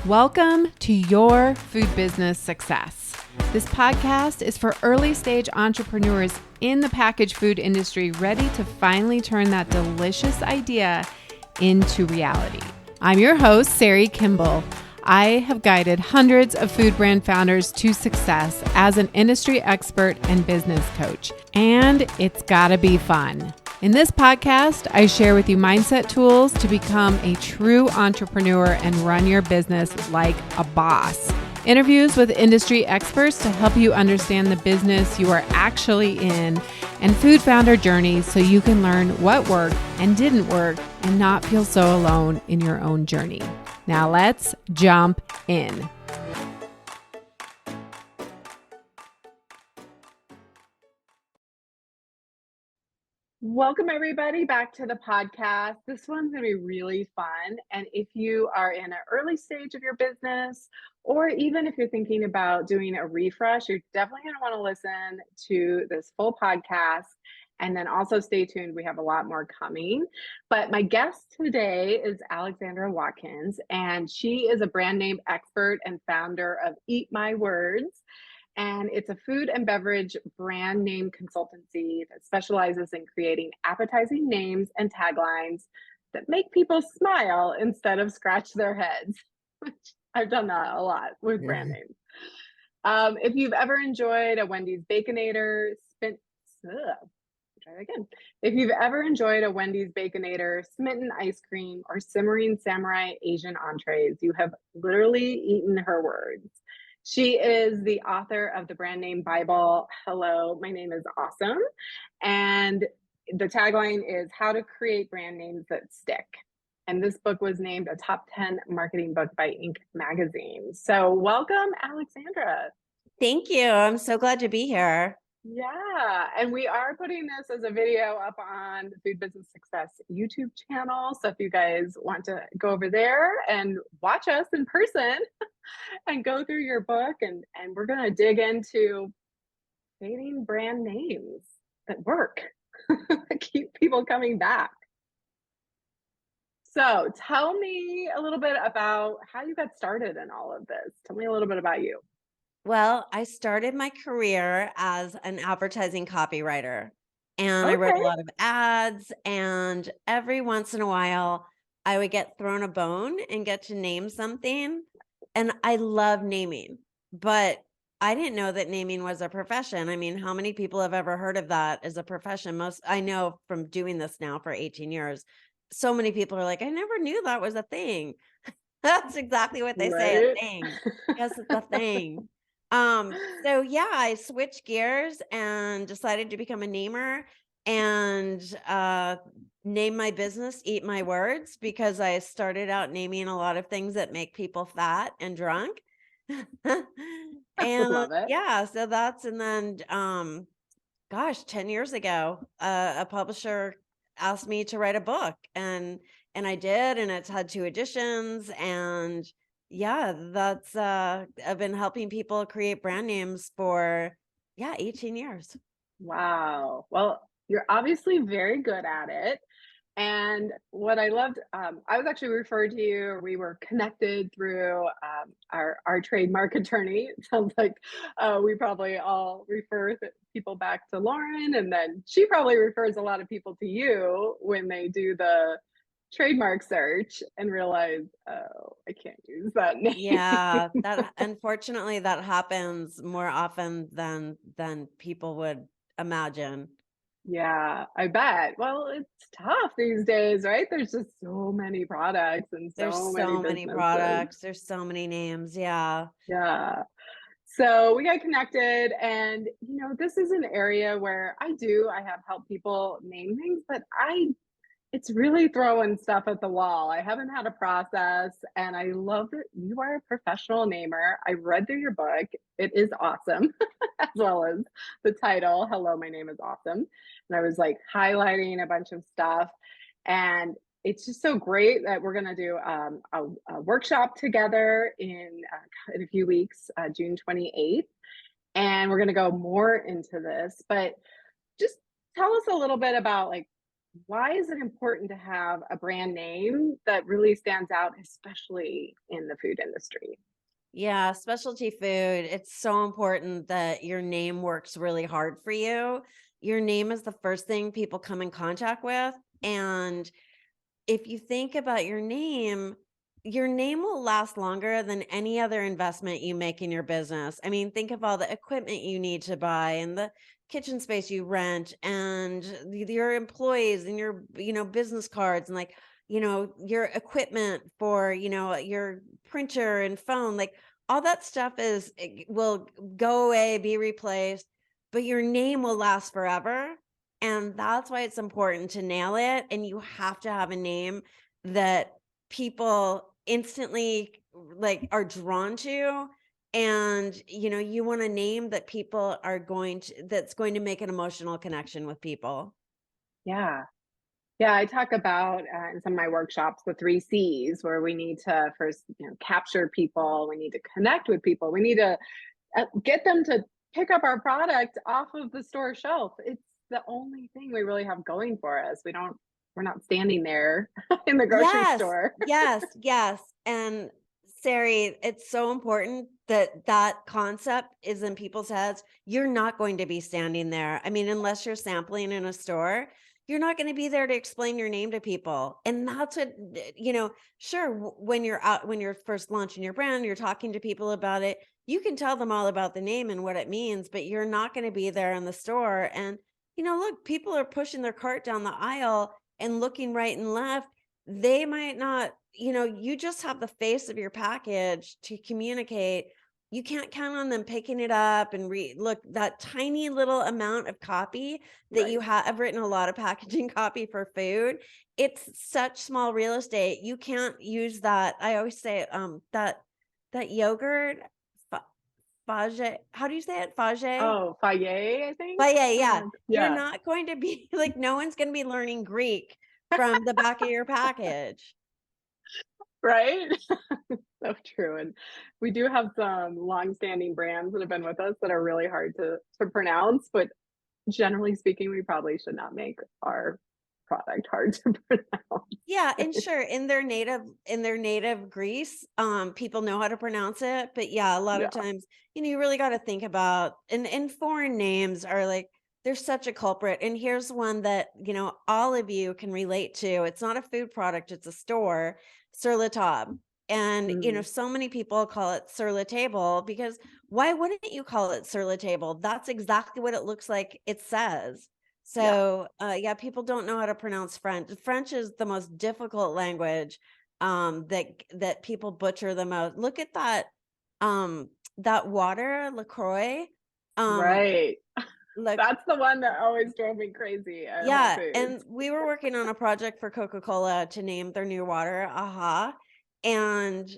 Welcome to Your Food Business Success. This podcast is for early stage entrepreneurs in the packaged food industry ready to finally turn that delicious idea into reality. I'm your host, Sari Kimbell. I have guided hundreds of food brand founders to success as an industry expert and business coach, and it's gotta be fun. In this podcast, I share with you mindset tools to become a true entrepreneur and run your business like a boss. Interviews with industry experts to help you understand the business you are actually in, and food founder journeys so you can learn what worked and didn't work and not feel so alone in your own journey. Now let's jump in. Welcome everybody back to the podcast. This one's going to be really fun. And if you are in an early stage of your business, or even if you're thinking about doing a refresh, you're definitely going to want to listen to this full podcast. And then also stay tuned. We have a lot more coming. But my guest today is Alexandra Watkins, and she is a brand name expert and founder of Eat My Words. And it's a food and beverage brand name consultancy that specializes in creating appetizing names and taglines that make people smile instead of scratch their heads. I've done that a lot with brand names. If you've ever enjoyed a Wendy's Baconator, If you've ever enjoyed a Wendy's Baconator, Smitten ice cream, or simmering samurai Asian entrees, you have literally eaten her words. She is the author of the brand name Bible, Hello, My Name is Awesome. And the tagline is How to Create Brand Names That Stick. And this book was named a top 10 marketing book by Inc. magazine. So welcome, Alexandra. Thank you. I'm so glad to be here. Yeah, and we are putting this as a video up on the Food Business Success YouTube channel. So if you guys want to go over there and watch us in person and go through your book, and we're going to dig into creating brand names that work, keep people coming back. So tell me a little bit about how you got started in all of this. Tell me a little bit about you. Well, I started my career as an advertising copywriter, and I wrote a lot of ads, and every once in a while I would get thrown a bone and get to name something. And I love naming, but I didn't know that naming was a profession. I mean, how many people have ever heard of that as a profession? Most, I know from doing this now for 18 years, so many people are like, I never knew that was a thing. That's exactly what they say, a thing. Yes, it's a thing. So yeah, I switched gears and decided to become a namer and name my business Eat My Words, because I started out naming a lot of things that make people fat and drunk. And Love it. yeah, so that's, and then 10 years ago, a publisher asked me to write a book, and I did, and it's had 2 editions, and yeah, that's I've been helping people create brand names for 18 years. Wow. Well, you're obviously very good at it. And what I loved, I was actually referred to you, or we were connected through our trademark attorney. It sounds like we probably all refer people back to Lauren, and then she probably refers a lot of people to you when they do the trademark search and realize, oh, I can't use that name. Yeah, that unfortunately that happens more often than people would imagine. Yeah, I bet. Well, it's tough these days, right? There's just so many products and There's so many so many businesses. products, there's so many names. Yeah. Yeah. So we got connected, and this is an area where I have helped people name things, but it's really throwing stuff at the wall. I haven't had a process, and I love that you are a professional namer. I read through your book. It is awesome, as well as the title, Hello, My Name is Awesome. And I was like highlighting a bunch of stuff. And it's just so great that we're going to do a workshop together in a few weeks, June 28th. And we're going to go more into this. But just tell us a little bit about, like, why is it important to have a brand name that really stands out, especially in the food industry? Yeah, specialty food. It's so important that your name works really hard for you. Your name is the first thing people come in contact with. And if you think about your name will last longer than any other investment you make in your business. I mean, think of all the equipment you need to buy and the kitchen space you rent and your employees and your, business cards and like, your equipment for, your printer and phone, like all that stuff will go away, be replaced, but your name will last forever. And that's why it's important to nail it. And you have to have a name that people instantly like are drawn to. And you want a name that people are that's going to make an emotional connection with people. Yeah. Yeah, I talk about in some of my workshops the 3 C's, where we need to first, capture people, we need to connect with people, we need to get them to pick up our product off of the store shelf. It's the only thing we really have going for us. We're not standing there in the grocery Yes, store. yes, yes. And Sari, it's so important that that concept is in people's heads. You're not going to be standing there. I mean, unless you're sampling in a store, you're not going to be there to explain your name to people. And that's what, sure, when you're out, when you're first launching your brand, you're talking to people about it. You can tell them all about the name and what it means, but you're not going to be there in the store. And, look, people are pushing their cart down the aisle and looking right and left. They might not, you just have the face of your package to communicate. You can't count on them picking it up and look, that tiny little amount of copy that Right. you have. I've written a lot of packaging copy for food. It's such small real estate. You can't use that. I always say that yogurt, Fage, how do you say it? Fage? Oh, Faye, I think. But yeah. You're Yeah. not going to be like, no one's going to be learning Greek from the back of your package. Right. So true. And we do have some long-standing brands that have been with us that are really hard to pronounce, but generally speaking, we probably should not make our product hard to pronounce. Yeah, and sure, in their native Greece, people know how to pronounce it, but yeah, a lot Yeah. of times, you really got to think about, and foreign names are like, they're such a culprit. And here's one that, all of you can relate to. It's not a food product, it's a store, sur la table. And, Mm, so many people call it sur la table because why wouldn't you call it sur la table? That's exactly what it looks like it says. yeah. So, yeah, people don't know how to pronounce French. French is the most difficult language, that people butcher the most. Look at that water, LaCroix. Um, Right. like, That's the one that always drove me crazy at Whole yeah, Foods. and we were working on a project for Coca-Cola to name their new water, Aha, and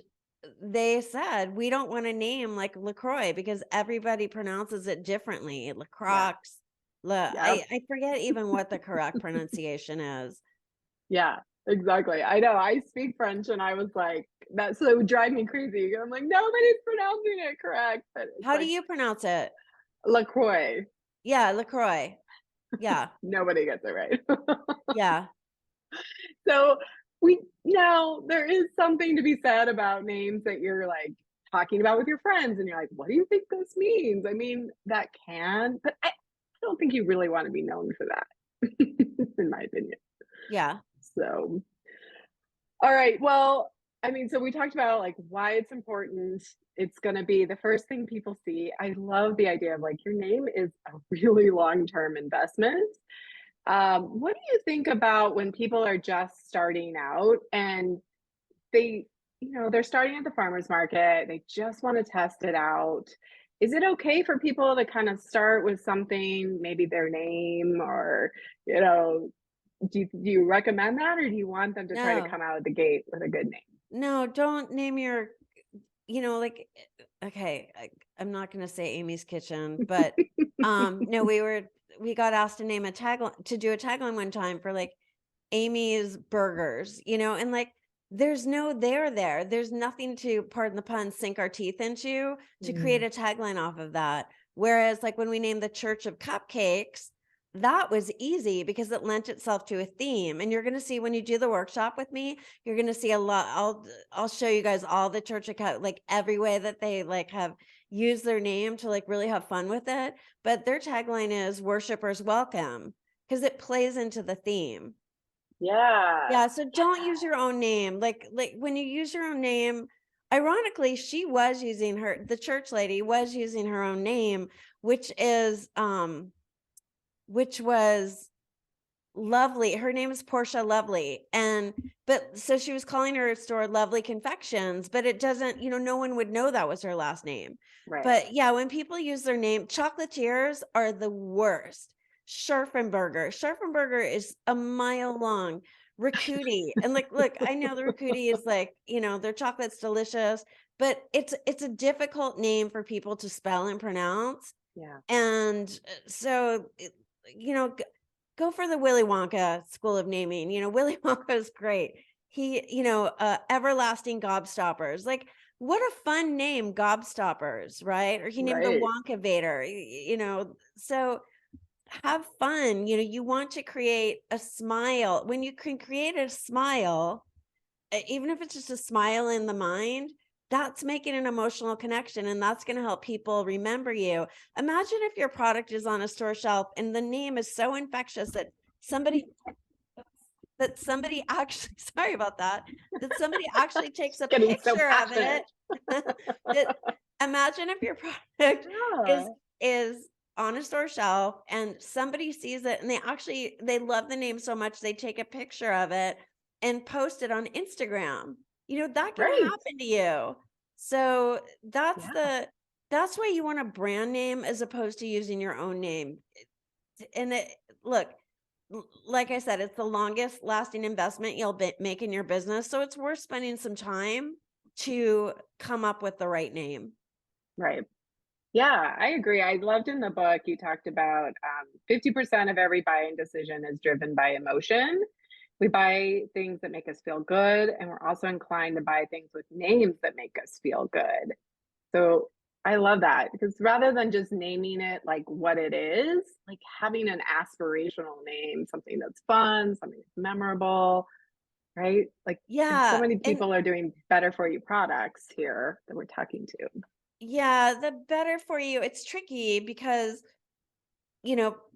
they said we don't want to name like LaCroix because everybody pronounces it differently. Yeah. LaCroix. Yep. I forget even what the correct pronunciation is. Yeah, exactly. I know. I speak French and I was like, that so it would drive me crazy. I'm like, nobody's pronouncing it correct. But it's How do like you pronounce it? LaCroix. Yeah, LaCroix. Yeah, Nobody gets it right. yeah. So we now there is something to be said about names that you're like talking about with your friends and you're like, what do you think this means? I mean, that can, but I don't think you really want to be known for that, in my opinion. Yeah. So all right. Well, I mean, so we talked about like why it's important. It's going to be the first thing people see. I love the idea of like your name is a really long-term investment. What do you think about when people are just starting out and they, they're starting at the farmer's market, they just want to test it out. Is it okay for people to kind of start with something, maybe their name or, you know, do you recommend that or do you want them to try to No, come out of the gate with a good name? no, don't name your, like, okay, I'm not going to say Amy's Kitchen, but no, we got asked to name a tagline, to do a tagline one time for like Amy's Burgers, and like there's no there. There's nothing to, pardon the pun, sink our teeth into to create Mm, a tagline off of that. Whereas like when we named the Church of Cupcakes, that was easy because it lent itself to a theme. And you're going to see when you do the workshop with me, you're going to see a lot. I'll show you guys all the church account, like every way that they like have used their name to like really have fun with it. But their tagline is "Worshipers Welcome" because it plays into the theme. Yeah. So don't use your own name. Like when you use your own name, ironically, the church lady was using her own name, which was Lovely. Her name is Portia Lovely. But so she was calling her store Lovely Confections, but it doesn't, no one would know that was her last name. Right. But yeah, when people use their name, chocolatiers are the worst. Scharfenberger is a mile long. Rakuti. And like, look, I know the Rakuti is like, their chocolate's delicious, but it's a difficult name for people to spell and pronounce. Yeah. And so, go for the Willy Wonka school of naming. Willy Wonka is great. He, Everlasting Gobstoppers. Like, what a fun name, Gobstoppers, right? Or he named the Wonka Vader, so have fun. You want to create a smile. When you can create a smile, even if it's just a smile in the mind, that's making an emotional connection, and that's going to help people remember you. Imagine if your product is on a store shelf and the name is so infectious that somebody actually, sorry about that somebody actually takes a picture of it. Imagine if your product is on a store shelf and somebody sees it and they love the name so much they take a picture of it and post it on Instagram. That can happen to you. So that's why you want a brand name as opposed to using your own name. And look, like I said, it's the longest lasting investment you'll make in your business. So it's worth spending some time to come up with the right name. Right. Yeah, I agree. I loved in the book, you talked about 50% of every buying decision is driven by emotion. We buy things that make us feel good, and we're also inclined to buy things with names that make us feel good. So I love that, because rather than just naming it like what it is, like having an aspirational name, something that's fun, something that's memorable, right? Like, so many people are doing better for you products here that we're talking to. Yeah, the better for you. It's tricky because,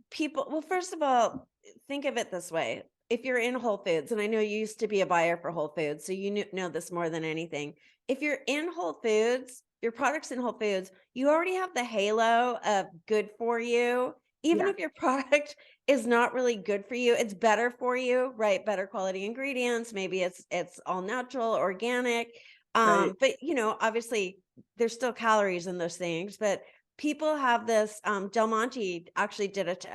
people, well, first of all, think of it this way. If you're in Whole Foods, and I know you used to be a buyer for Whole Foods, so you know this more than anything. If you're in Whole Foods, your product's in Whole Foods, you already have the halo of good for you. Even if your product is not really good for you, it's better for you, right? Better quality ingredients. Maybe it's all natural, organic. But obviously there's still calories in those things, but people have this, Del Monte actually did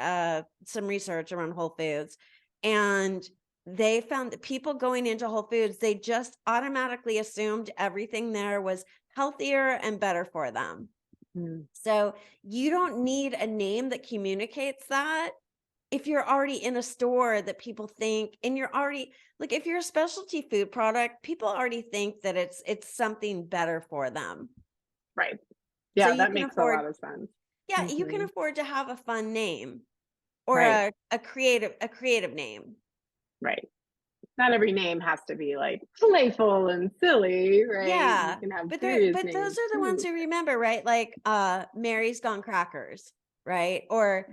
some research around Whole Foods, and they found that people going into Whole Foods, they just automatically assumed everything there was healthier and better for them. So you don't need a name that communicates that. If you're already in a store that people think, and you're already, like, if you're a specialty food product, people already think that it's something better for them. Right. Yeah, so that makes a lot of sense. Yeah, you can afford to have a fun name or a creative name. Right. Not every name has to be like playful and silly, right? Yeah, you can have but names those are the ones who remember, right? Like Mary's Gone Crackers, right? Or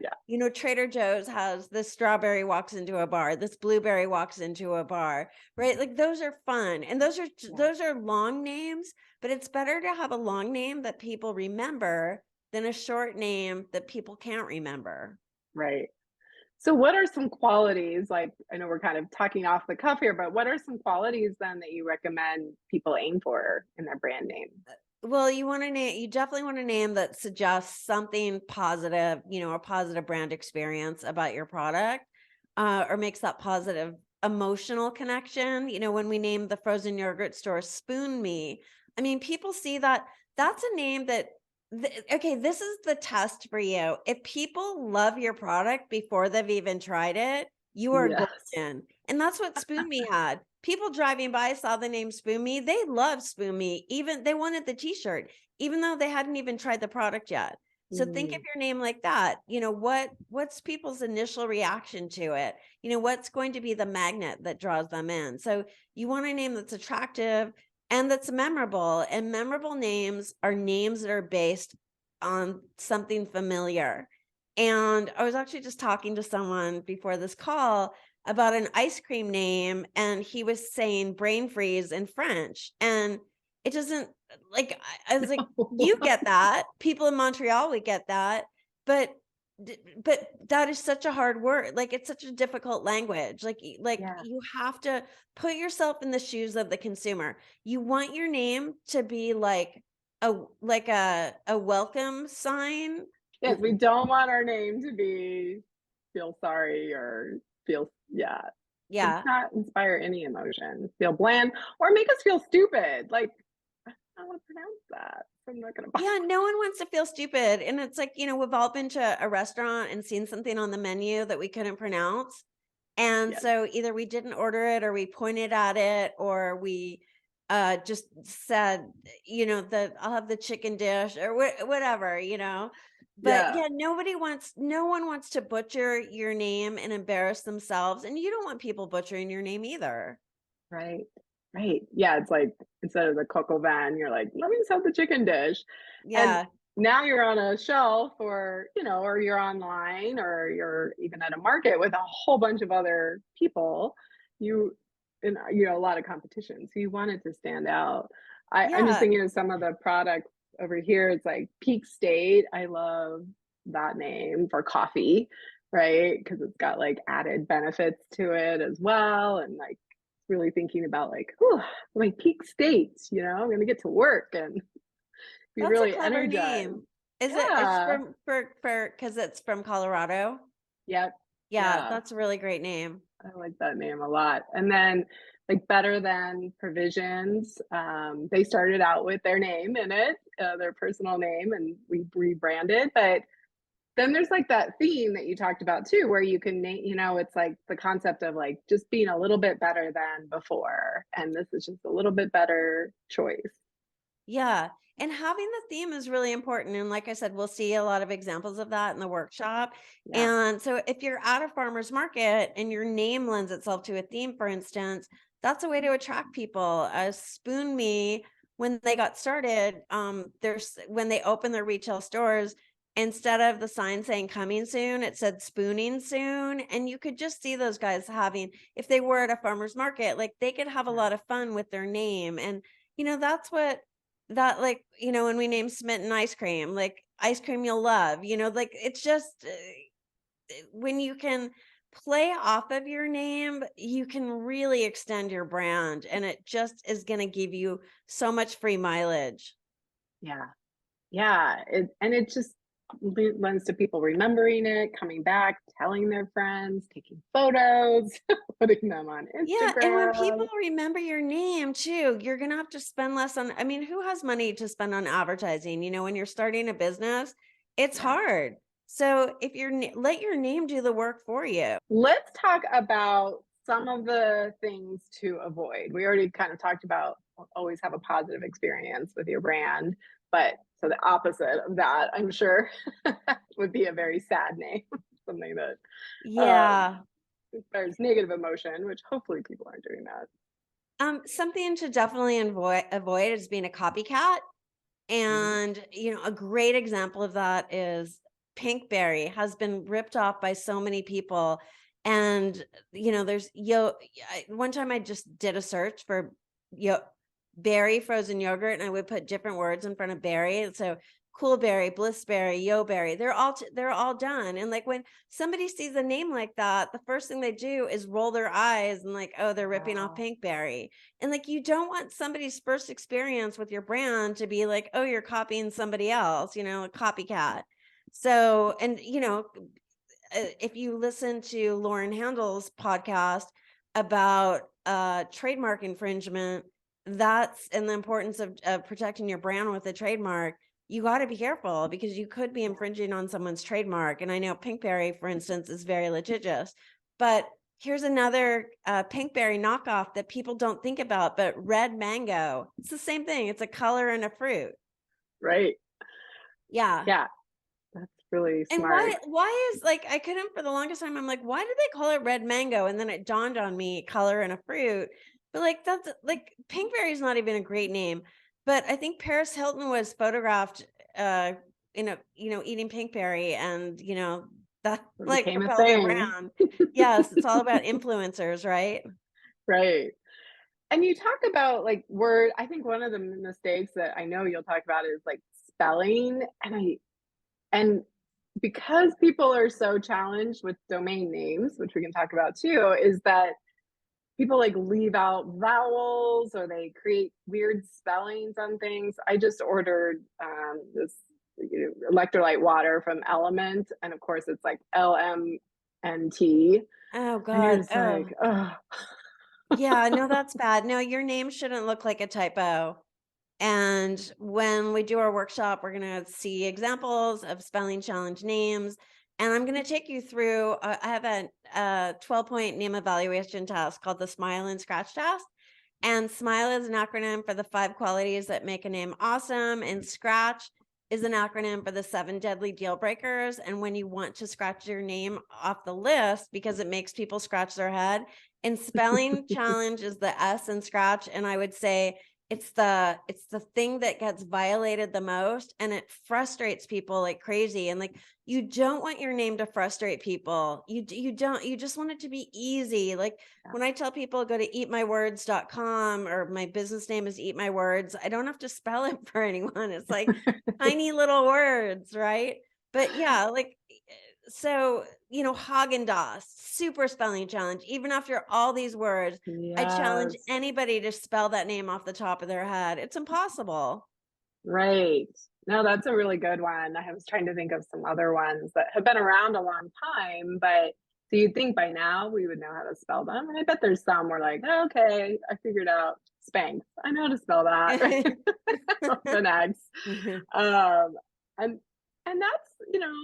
Trader Joe's has this strawberry walks into a bar, this blueberry walks into a bar, right? Like those are fun, and those are long names. But it's better to have a long name that people remember than a short name that people can't remember. Right. So what are some qualities, like, I know we're kind of talking off the cuff here, but what are some qualities then that you recommend people aim for in their brand name? Well, you definitely want a name that suggests something positive, a positive brand experience about your product, or makes that positive emotional connection. When we named the frozen yogurt store Spoon Me, I mean, people see that that's a name that, okay, this is the test for you. If people love your product before they've even tried it, you are golden. And that's what Spoon Me had. People driving by saw the name Spoon Me. They loved Spoon Me. Even they wanted the t-shirt, even though they hadn't even tried the product yet. So think of your name like that. What's people's initial reaction to it? What's going to be the magnet that draws them in? So you want a name that's attractive and that's memorable. And memorable names are names that are based on something familiar. And I was actually just talking to someone before this call about an ice cream name, and he was saying brain freeze in French. And it doesn't, like, I was like, you get that. People in Montreal would get that. But that is such a hard word. Like, it's such a difficult language. Like you have to put yourself in the shoes of the consumer. You want your name to be like a welcome sign. Yes, we don't want our name to be feel sorry or feel, Let's not inspire any emotion, feel bland, or make us feel stupid. Like, I don't want to pronounce that. So I'm not going to. Yeah, no one wants to feel stupid. And it's like, we've all been to a restaurant and seen something on the menu that we couldn't pronounce. And so either we didn't order it, or we pointed at it, or we just said, that I'll have the chicken dish or whatever, But no one wants to butcher your name and embarrass themselves. And you don't want people butchering your name either. Right. Yeah, it's like instead of the coq van, you're like, let me just have the chicken dish. Yeah. And now you're on a shelf, or you're online, or you're even at a market with a whole bunch of other people. A lot of competition. So you want it to stand out. I'm just thinking of some of the products over here. It's like Peak State. I love that name for coffee, right? Because it's got like added benefits to it as well. And like really thinking about like, my Peak State, I'm going to get to work and be That's really a clever energized. name. Is it? It's because it's from Colorado. Yep. Yeah, that's a really great name. I like that name a lot. And then like Better Than Provisions, they started out with their name in it, their personal name, and we rebranded. But then there's like that theme that you talked about too, where you can name, it's like the concept of like just being a little bit better than before. And this is just a little bit better choice. Yeah. And having the theme is really important. And like I said, we'll see a lot of examples of that in the workshop. Yeah. And so if you're at a farmer's market and your name lends itself to a theme, for instance, that's a way to attract people. Spoon Me, when they got started, when they opened their retail stores, instead of the sign saying coming soon, it said spooning soon. And you could just see those guys if they were at a farmer's market, like they could have a lot of fun with their name. And, that's what when we name Smitten ice cream, like ice cream you'll love, like it's just when you can play off of your name, you can really extend your brand, and it just is going to give you so much free mileage. Yeah. It just lends to people remembering it, coming back, telling their friends, taking photos, putting them on Instagram. Yeah, and when people remember your name too, you're going to have to spend less on, who has money to spend on advertising? When you're starting a business, it's hard. So if let your name do the work for you. Let's talk about some of the things to avoid. We already kind of talked about always have a positive experience with your brand, but so the opposite of that, I'm sure, would be a very sad name, something that there's negative emotion, which hopefully people aren't doing that. Something to definitely avoid is being a copycat. And, a great example of that is Pinkberry has been ripped off by so many people. And, there's one time I just did a search for berry frozen yogurt, and I would put different words in front of berry. So cool berry, bliss berry, yo berry, they're all done. And like when somebody sees a name like that, the first thing they do is roll their eyes and like, oh, they're ripping off Pinkberry. And like, you don't want somebody's first experience with your brand to be like, oh, you're copying somebody else, a copycat. So, and if you listen to Lauren Handel's podcast about trademark infringement, and the importance of protecting your brand with a trademark, you got to be careful because you could be infringing on someone's trademark. And I know Pinkberry, for instance, is very litigious, but here's another Pinkberry knockoff that people don't think about, but red mango. It's the same thing. It's a color and a fruit. Right. Yeah. That's really And smart. why is like, I couldn't for the longest time. I'm like, why do they call it red mango? And then it dawned on me, color and a fruit. But like, that's like, pinkberry is not even a great name. But I think Paris Hilton was photographed uh in a, eating pinkberry, and that It like became a propelled their thing. brand. Yes, it's all about influencers, right? Right. And you talk about like word, I think one of the mistakes that I know you'll talk about is like spelling. And because people are so challenged with domain names, which we can talk about too, is that people like leave out vowels or they create weird spellings on things. I just ordered this electrolyte water from Element, and of course it's like LMNT, Oh and you're God. just Oh like, oh, yeah, no, that's bad. No, your name shouldn't look like a typo. And when we do our workshop, we're going to see examples of spelling challenge names. And I'm going to take you through, I have a 12-point name evaluation test called the Smile and Scratch test. And SMILE is an acronym for the 5 qualities that make a name awesome. And SCRATCH is an acronym for the 7 deadly deal breakers. And when you want to scratch your name off the list because it makes people scratch their head, and spelling challenge is the S in scratch. And I would say it's the thing that gets violated the most, and it frustrates people like crazy. And like, you don't want your name to frustrate people. You don't, you just want it to be easy. Like when I tell people go to eatmywords.com, or my business name is Eat My Words, I don't have to spell it for anyone. It's like tiny little words, right? But yeah, like, so, Haagen-Dazs, super spelling challenge. Even after all these words, I challenge yes, anybody to spell that name off the top of their head. It's impossible. right. No, that's a really good one. I was trying to think of some other ones that have been around a long time, but so you'd think by now we would know how to spell them. And I bet there's some we're like, oh, okay, I figured out Spanx. I know how to spell that. The next. Um, and and that's,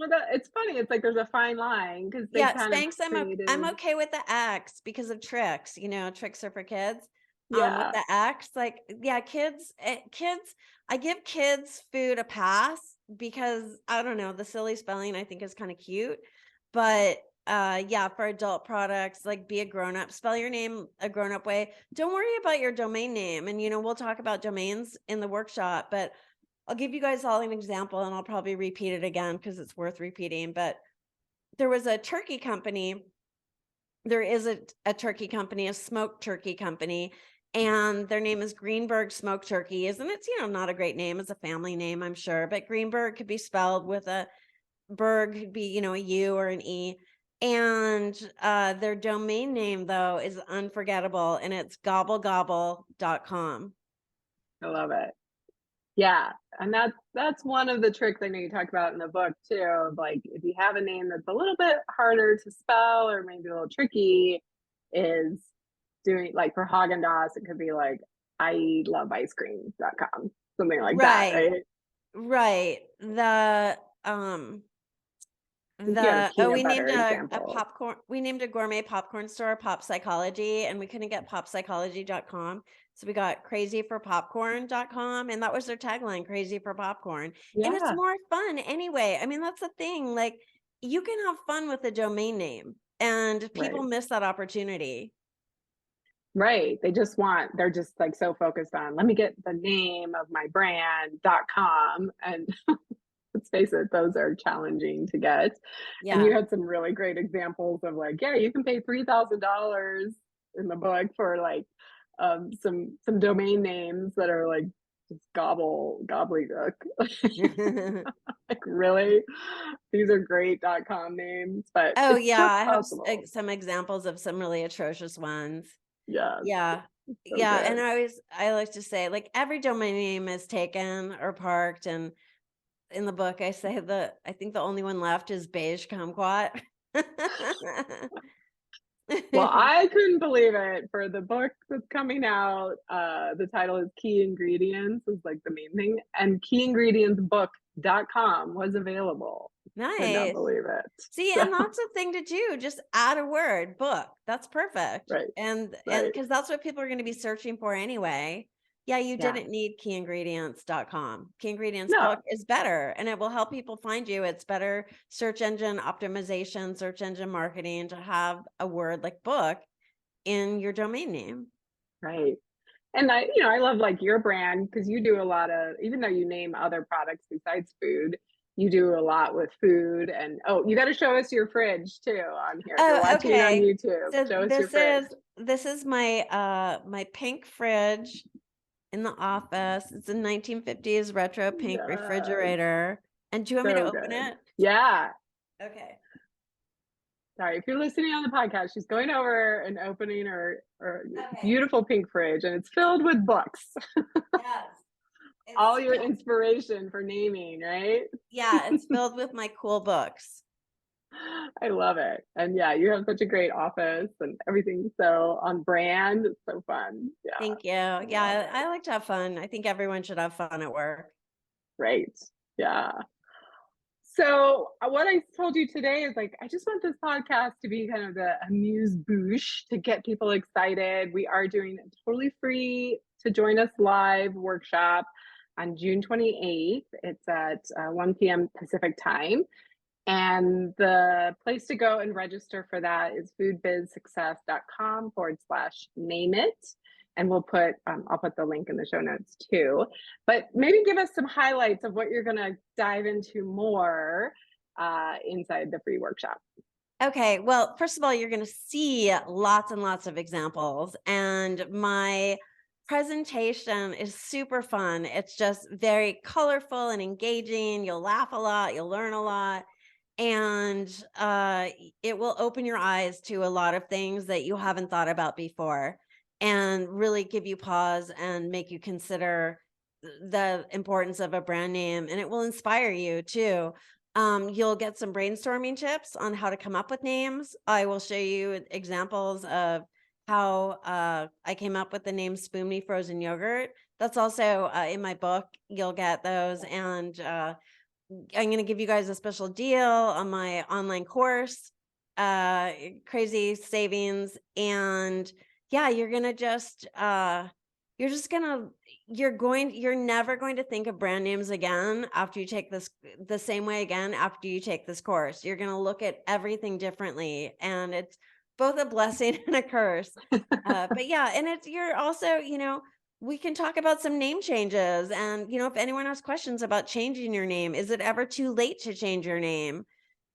that it's funny. It's like there's a fine line because they Yeah, kind of Spanx, I'm created, okay with the X because of tricks. Tricks are for kids. With yeah, the X, like, yeah, kids, I give kids food a pass because I don't know, the silly spelling I think is kind of cute. But yeah, for adult products, like, be a grown up, spell your name a grown up way. Don't worry about your domain name. And we'll talk about domains in the workshop, but I'll give you guys all an example, and I'll probably repeat it again because it's worth repeating. But there was a turkey company. There is a turkey company, a smoked turkey company, and their name is Greenberg Smoked Turkeys. And it's, not a great name. It's a family name, I'm sure. But Greenberg could be spelled with a Berg, could be, a U or an E. And their domain name, though, is unforgettable. And it's gobblegobble.com. I love it. Yeah, and that's one of the tricks I know you talk about in the book too, of like if you have a name that's a little bit harder to spell or maybe a little tricky, is doing like for Haagen-Dazs, it could be like I love ice cream.com, something like that, Right. right? Right. I think you had a peanut We named butter a example. popcorn, we named a gourmet popcorn store Pop Psychology, and we couldn't get popsychology.com. So we got crazyforpopcorn.com, and that was their tagline, crazy for popcorn. And it's Yeah, more fun anyway. I mean, that's the thing. Like, you can have fun with a domain name, and people right. miss that opportunity. Right. They're just like so focused on let me get the name of my brand.com, and let's face it, those are challenging to get. And you Yeah. had some really great examples of like, yeah, you can pay $3,000 in the book for like some domain names that are like just gobbledygook. Like really, these are great.com names, but Oh, it's yeah. just I have possible. some examples of some really atrocious ones. Yes, Yeah. so Yeah, and good. I like to say, like, every domain name is taken or parked, and in the book I say that I think the only one left is beige kumquat. Well, I couldn't believe it. For the book that's coming out, the title is Key Ingredients, is like the main thing. And keyingredientsbook.com was available. Could not Nice. believe it. See, So, and that's the thing to do. Just add a word, book. That's perfect. right, And right. because that's what people are going to be searching for anyway. Yeah, you Yeah. didn't need keyingredients.com. Key Ingredients No. book is better and it will help people find you. It's better search engine optimization, search engine marketing to have a word like book in your domain name. Right. And I love like your brand because you do a lot of, even though you name other products besides food, you do a lot with food. And oh, you got to show us your fridge too on here. If you're Oh, watching it on okay. YouTube, So show us your fridge. this is my my pink fridge in the office. It's a 1950s retro pink Yes, refrigerator. And do you want me to so open good. it? Yeah. Okay. Sorry, if you're listening on the podcast, she's going over and opening her Okay. beautiful pink fridge, and it's filled with books. Yes. All It's your inspiration for naming, right? yeah, it's filled with my cool books. I love it. And yeah, you have such a great office and everything's so on brand. It's so fun. Yeah, Thank you. I love Yeah, it. I like to have fun. I think everyone should have fun at work. Great. Yeah. So what I told you today is like I just want this podcast to be kind of the amuse bouche to get people excited. We are doing a totally free to join us live workshop on June 28th. It's at 1 p.m. Pacific time. And the place to go and register for that is foodbizsuccess.com/name it. And I'll put the link in the show notes too. But maybe give us some highlights of what you're going to dive into more inside the free workshop. Okay, well, first of all, you're going to see lots and lots of examples, and my presentation is super fun. It's just very colorful and engaging. You'll laugh a lot, you'll learn a lot, and it will open your eyes to a lot of things that you haven't thought about before, and really give you pause and make you consider the importance of a brand name, and it will inspire you too. You'll get some brainstorming tips on how to come up with names. I will show you examples of how I came up with the name Spoon Me Frozen Yogurt. That's also in my book. You'll get those. And I'm going to give you guys a special deal on my online course, crazy savings. And yeah, you're never going to think of brand names again after you take this the same way again after you take this course. You're going to look at everything differently, and it's both a blessing and a curse. But yeah, and you're also, we can talk about some name changes, and if anyone has questions about changing your name, is it ever too late to change your name?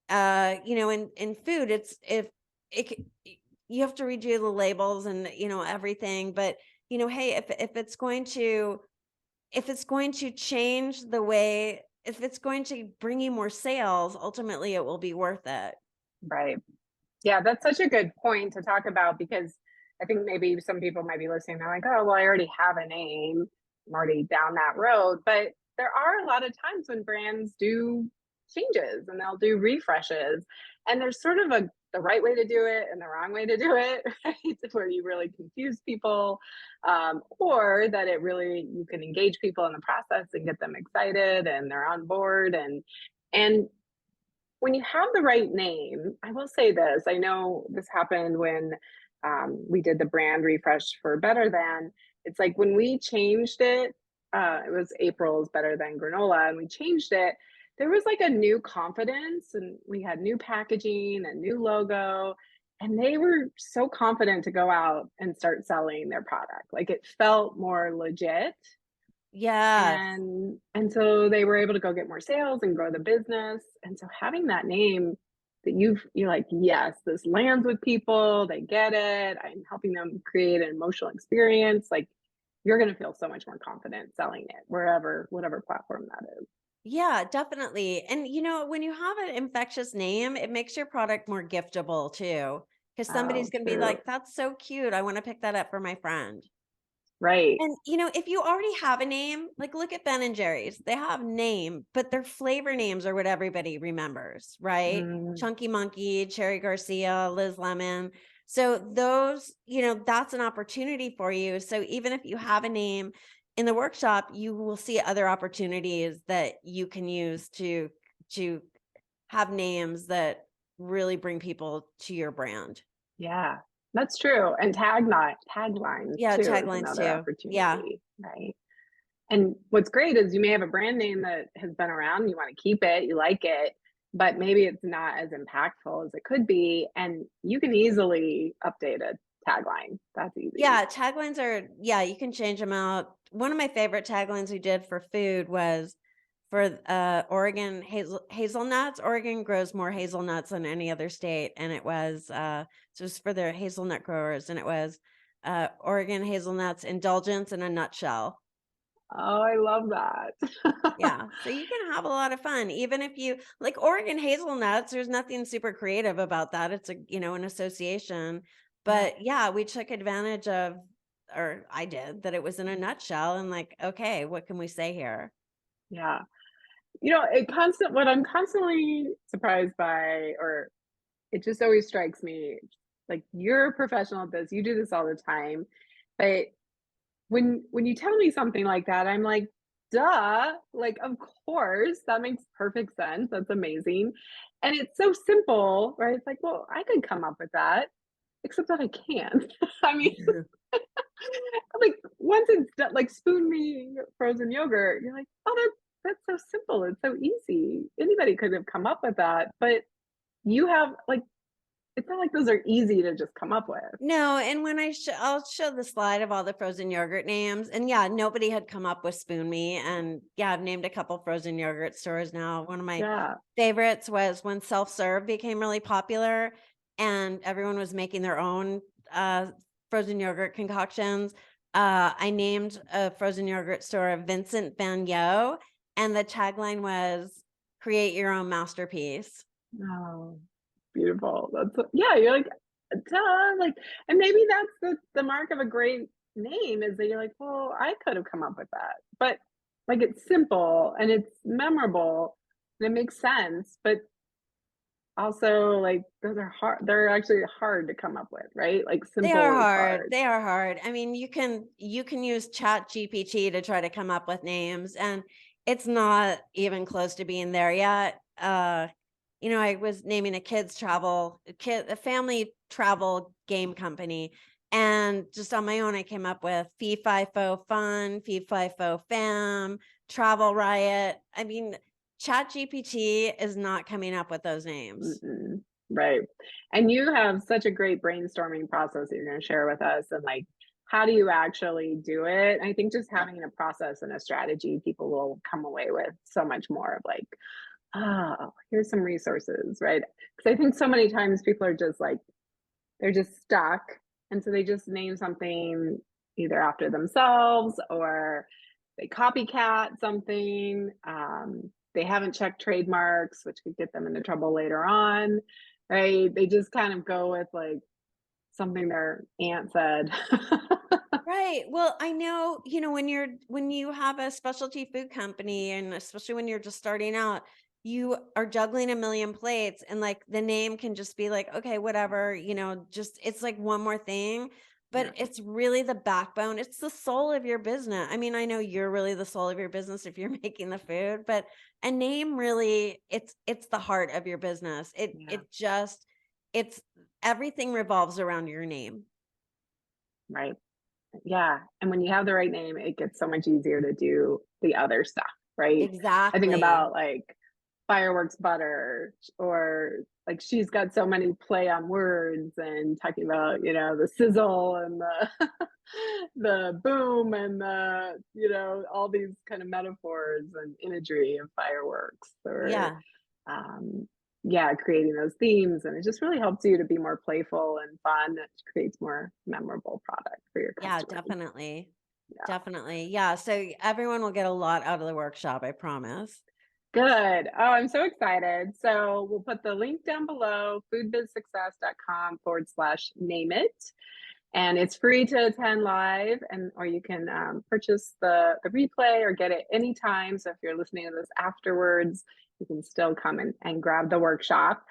In food, you have to redo the labels and everything, but hey, if it's going to change the way, if it's going to bring you more sales, ultimately it will be worth it. Right. Yeah, that's such a good point to talk about because I think maybe some people might be listening. They're like, oh, well, I already have a name. I'm already down that road. But there are a lot of times when brands do changes and they'll do refreshes. And there's sort of the right way to do it and the wrong way to do it, right? Where you really confuse people, or that you can engage people in the process and get them excited and they're on board. And when you have the right name, I will say this. I know this happened when we did the brand refresh for Better Than. It's like when we changed it, it was April's Better Than Granola, and we changed it. There was like a new confidence, and we had new packaging and new logo, and they were so confident to go out and start selling their product. Like it felt more legit, Yes. and so they were able to go get more sales and grow the business. And so having that name that you're like, yes, this lands with people, they get it, I'm helping them create an emotional experience, like you're going to feel so much more confident selling it whatever platform that is. Yeah, definitely. And when you have an infectious name, it makes your product more giftable too. Because somebody's Oh, going to be true. like, that's so cute. I want to pick that up for my friend. Right. And if you already have a name, like look at Ben and Jerry's. They have name, but their flavor names are what everybody remembers, right? Mm, Chunky Monkey, Cherry Garcia, Liz Lemon. So those, that's an opportunity for you. So even if you have a name in the workshop, you will see other opportunities that you can use to have names that really bring people to your brand. yeah. That's true. And taglines Yeah, too is taglines another too. Yeah. opportunity, right? And what's great is you may have a brand name that has been around, you want to keep it, you like it, but maybe it's not as impactful as it could be. And you can easily update a tagline. That's easy. Yeah, taglines are, yeah, you can change them out. One of my favorite taglines we did for food was for Oregon hazelnuts. Oregon grows more hazelnuts than any other state, and it was just for their hazelnut growers, and it was Oregon hazelnuts indulgence in a nutshell. Oh, I love that. Yeah, so you can have a lot of fun, even if you like Oregon hazelnuts. There's nothing super creative about that. It's an association. Yeah. But yeah, we took advantage of, or I did, that it was in a nutshell, and like, okay, what can we say here? Yeah. What I'm constantly surprised by, or it just always strikes me, like you're a professional at this, you do this all the time. But when you tell me something like that, I'm like, duh, like of course, that makes perfect sense. That's amazing. And it's so simple, right? It's like, well, I could come up with that, except that I can't. I mean, like once it's done, like spoon me frozen yogurt, you're like, oh, that's so simple. It's so easy. Anybody could have come up with that, but you have like, it's not like those are easy to just come up with. No, and when I'll show the slide of all the frozen yogurt names, and yeah, nobody had come up with Spoon Me, and yeah, I've named a couple frozen yogurt stores now. One of my Yeah. favorites was when self-serve became really popular, and everyone was making their own frozen yogurt concoctions. I named a frozen yogurt store Vincent Van Gogh, and the tagline was "Create your own masterpiece." Oh, beautiful. Yeah, you're like, duh, like, and maybe that's the mark of a great name is that you're like, well, I could have come up with that. But like it's simple and it's memorable and it makes sense, but also like those are hard. They're actually hard to come up with, right? Like They are simple is hard. hard. They are hard. I mean, you can use Chat GPT to try to come up with names, and it's not even close to being there yet. I was naming a family travel game company, and just on my own, I came up with Fee Fi Fo Fun, Fee Fi Fo Fam, Travel Riot. I mean, Chat GPT is not coming up with those names. Mm-mm. Right. And you have such a great brainstorming process that you're going to share with us. And like, how do you actually do it? I think just having a process and a strategy, people will come away with so much more of like, oh, here's some resources, right? Because I think so many times people are just like, they're just stuck. And so they just name something either after themselves or they copycat something. They haven't checked trademarks, which could get them into trouble later on, right? They just kind of go with like something their aunt said. Right. Well, I know, when you have a specialty food company, and especially when you're just starting out, you are juggling a million plates, and like the name can just be like, okay, whatever, just it's like one more thing, Yeah, but it's really the backbone. It's the soul of your business. I mean, I know you're really the soul of your business if you're making the food, but a name really, it's the heart of your business. It yeah, it just it's everything revolves around your name. right. Yeah, and when you have the right name, it gets so much easier to do the other stuff, right? I think Exactly. about like fireworks butter or like she's got so many play on words and talking about, the sizzle and the the boom and all these kind of metaphors and imagery of fireworks or Yeah. um yeah, creating those themes and it just really helps you to be more playful and fun. It creates more memorable product for your Yeah, customers. definitely. Yeah. Definitely. Yeah, so everyone will get a lot out of the workshop, I promise. Good. Oh, I'm so excited. So we'll put the link down below, foodbizsuccess.com/name it. And it's free to attend live and or you can purchase the replay or get it anytime. So if you're listening to this afterwards, you can still come and grab the workshop.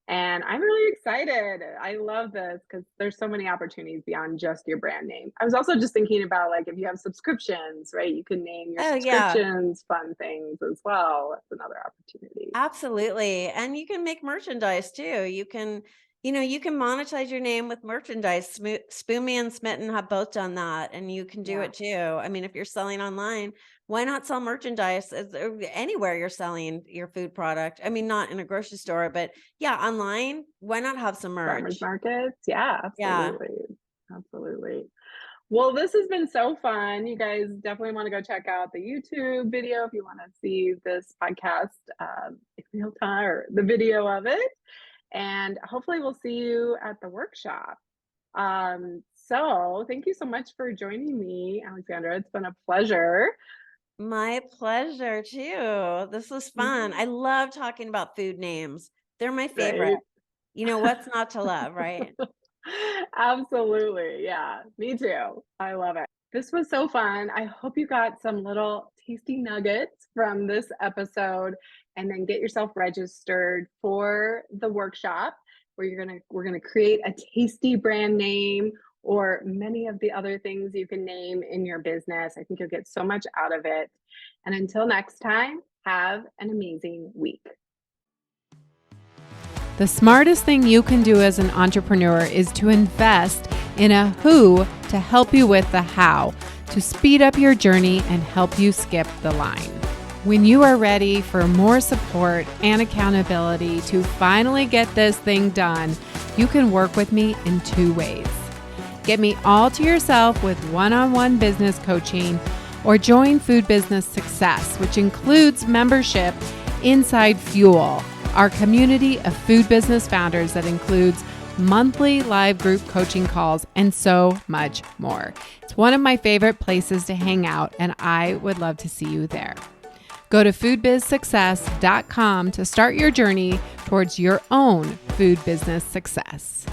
And I'm really excited. I love this because there's so many opportunities beyond just your brand name. I was also just thinking about like if you have subscriptions, right? You can name your Oh, yeah. subscriptions fun things as well. That's another opportunity. Absolutely. And you can make merchandise too. You can, You can monetize your name with merchandise. Spoon Me and Smitten have both done that, and you can do Yeah. it too. I mean, if you're selling online, why not sell merchandise anywhere you're selling your food product? I mean, not in a grocery store, but yeah, online, why not have some Farmers merch? markets. Yeah, Yeah. absolutely. Absolutely. Well, this has been so fun. You guys definitely want to go check out the YouTube video if you want to see this podcast in real time or the video of it. And hopefully, we'll see you at the workshop. So, thank you so much for joining me, Alexandra. It's been a pleasure. My pleasure too. This was fun. Mhm. I love talking about food names. They're my favorite. Right. What's not to love, right? Absolutely. Yeah, me too. I love it. This was so fun. I hope you got some little tasty nuggets from this episode and then get yourself registered for the workshop where we're going to create a tasty brand name or many of the other things you can name in your business. I think you'll get so much out of it. And until next time, have an amazing week. The smartest thing you can do as an entrepreneur is to invest in a who to help you with the how, to speed up your journey and help you skip the line. When you are ready for more support and accountability to finally get this thing done, you can work with me in 2 ways. Get me all to yourself with one-on-one business coaching, or join Food Business Success, which includes membership inside Fuel, our community of food business founders that includes monthly live group coaching calls and so much more. It's one of my favorite places to hang out, and I would love to see you there. Go to foodbizsuccess.com to start your journey towards your own food business success.